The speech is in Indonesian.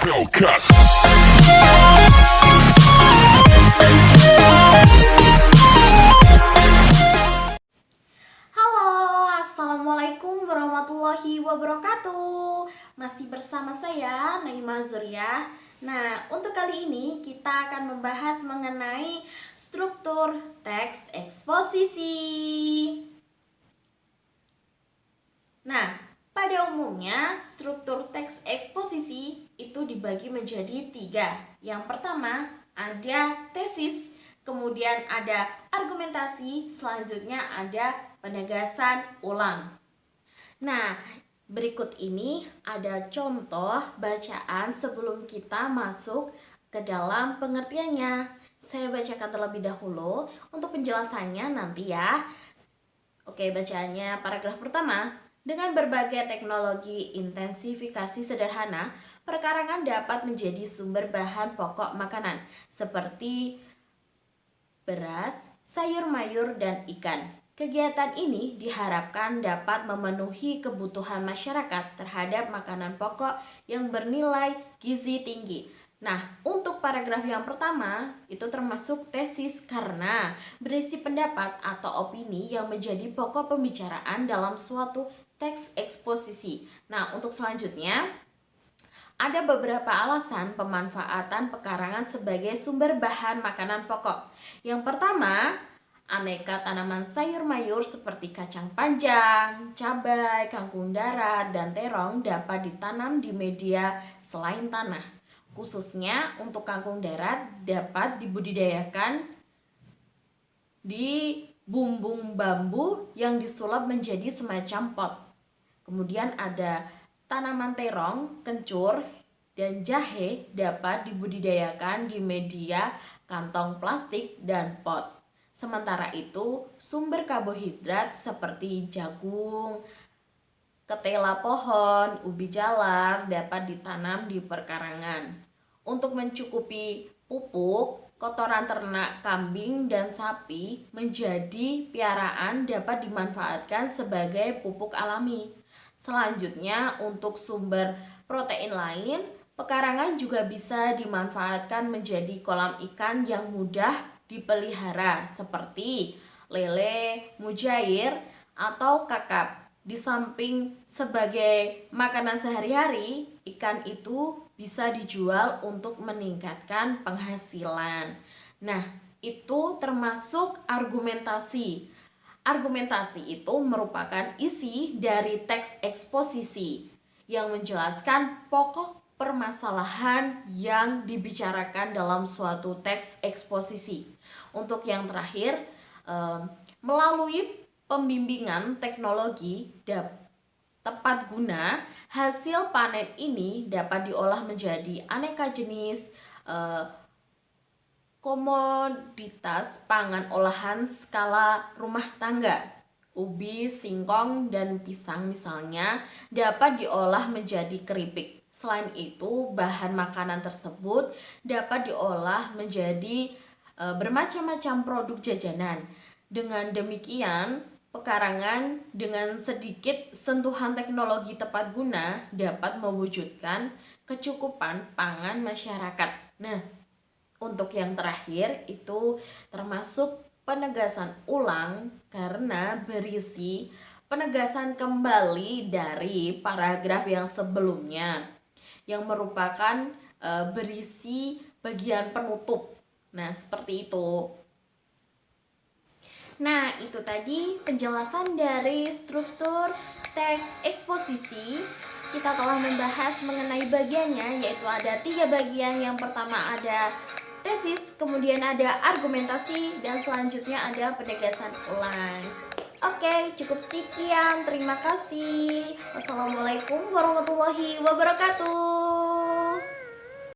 Hellcat. Halo, assalamualaikum warahmatullahi wabarakatuh. Masih bersama saya Naima Zuriah. Nah, untuk kali ini kita akan membahas mengenai struktur teks eksposisi. Nah, pada umumnya struktur teks eksposisi itu dibagi menjadi 3. Yang pertama ada tesis, kemudian ada argumentasi, selanjutnya ada penegasan ulang. Nah, berikut ini ada contoh bacaan sebelum kita masuk ke dalam pengertiannya. Saya bacakan terlebih dahulu untuk penjelasannya nanti ya. Oke, bacaannya paragraf pertama. Dengan berbagai teknologi intensifikasi sederhana, perkarangan dapat menjadi sumber bahan pokok makanan seperti beras, sayur mayur, dan ikan. Kegiatan ini diharapkan dapat memenuhi kebutuhan masyarakat terhadap makanan pokok yang bernilai gizi tinggi. Nah, untuk paragraf yang pertama itu termasuk tesis karena berisi pendapat atau opini yang menjadi pokok pembicaraan dalam suatu teks eksposisi. Nah, untuk selanjutnya ada beberapa alasan pemanfaatan pekarangan sebagai sumber bahan makanan pokok. Yang pertama, aneka tanaman sayur mayur seperti kacang panjang, cabai, kangkung darat, dan terong dapat ditanam di media selain tanah. Khususnya untuk kangkung darat dapat dibudidayakan di bumbung bambu yang disulap menjadi semacam pot. Kemudian ada tanaman terong, kencur, dan jahe dapat dibudidayakan di media kantong plastik dan pot. Sementara itu, sumber karbohidrat seperti jagung, ketela pohon, ubi jalar dapat ditanam di perkarangan. Untuk mencukupi pupuk, kotoran ternak kambing dan sapi menjadi piaraan dapat dimanfaatkan sebagai pupuk alami. Selanjutnya, untuk sumber protein lain, pekarangan juga bisa dimanfaatkan menjadi kolam ikan yang mudah dipelihara seperti lele, mujair, atau kakap. Di samping sebagai makanan sehari-hari, ikan itu bisa dijual untuk meningkatkan penghasilan. Nah, itu termasuk argumentasi. Argumentasi itu merupakan isi dari teks eksposisi yang menjelaskan pokok permasalahan yang dibicarakan dalam suatu teks eksposisi. Untuk yang terakhir, melalui pembimbingan teknologi tepat guna, hasil panen ini dapat diolah menjadi aneka jenis komoditas pangan olahan skala rumah tangga. Ubi, singkong, dan pisang misalnya dapat diolah menjadi keripik. Selain itu, bahan makanan tersebut dapat diolah menjadi bermacam-macam produk jajanan. Dengan demikian, pekarangan dengan sedikit sentuhan teknologi tepat guna dapat mewujudkan kecukupan pangan masyarakat. Nah, untuk yang terakhir itu termasuk penegasan ulang karena berisi penegasan kembali dari paragraf yang sebelumnya yang merupakan berisi bagian penutup. Nah, seperti itu. Nah, itu tadi penjelasan dari struktur teks eksposisi. Kita telah membahas mengenai bagiannya, yaitu ada 3 bagian. Yang pertama ada tesis, kemudian ada argumentasi, dan selanjutnya ada penegasan ulang. Oke, cukup sekian. Terima kasih. Wassalamualaikum warahmatullahi wabarakatuh.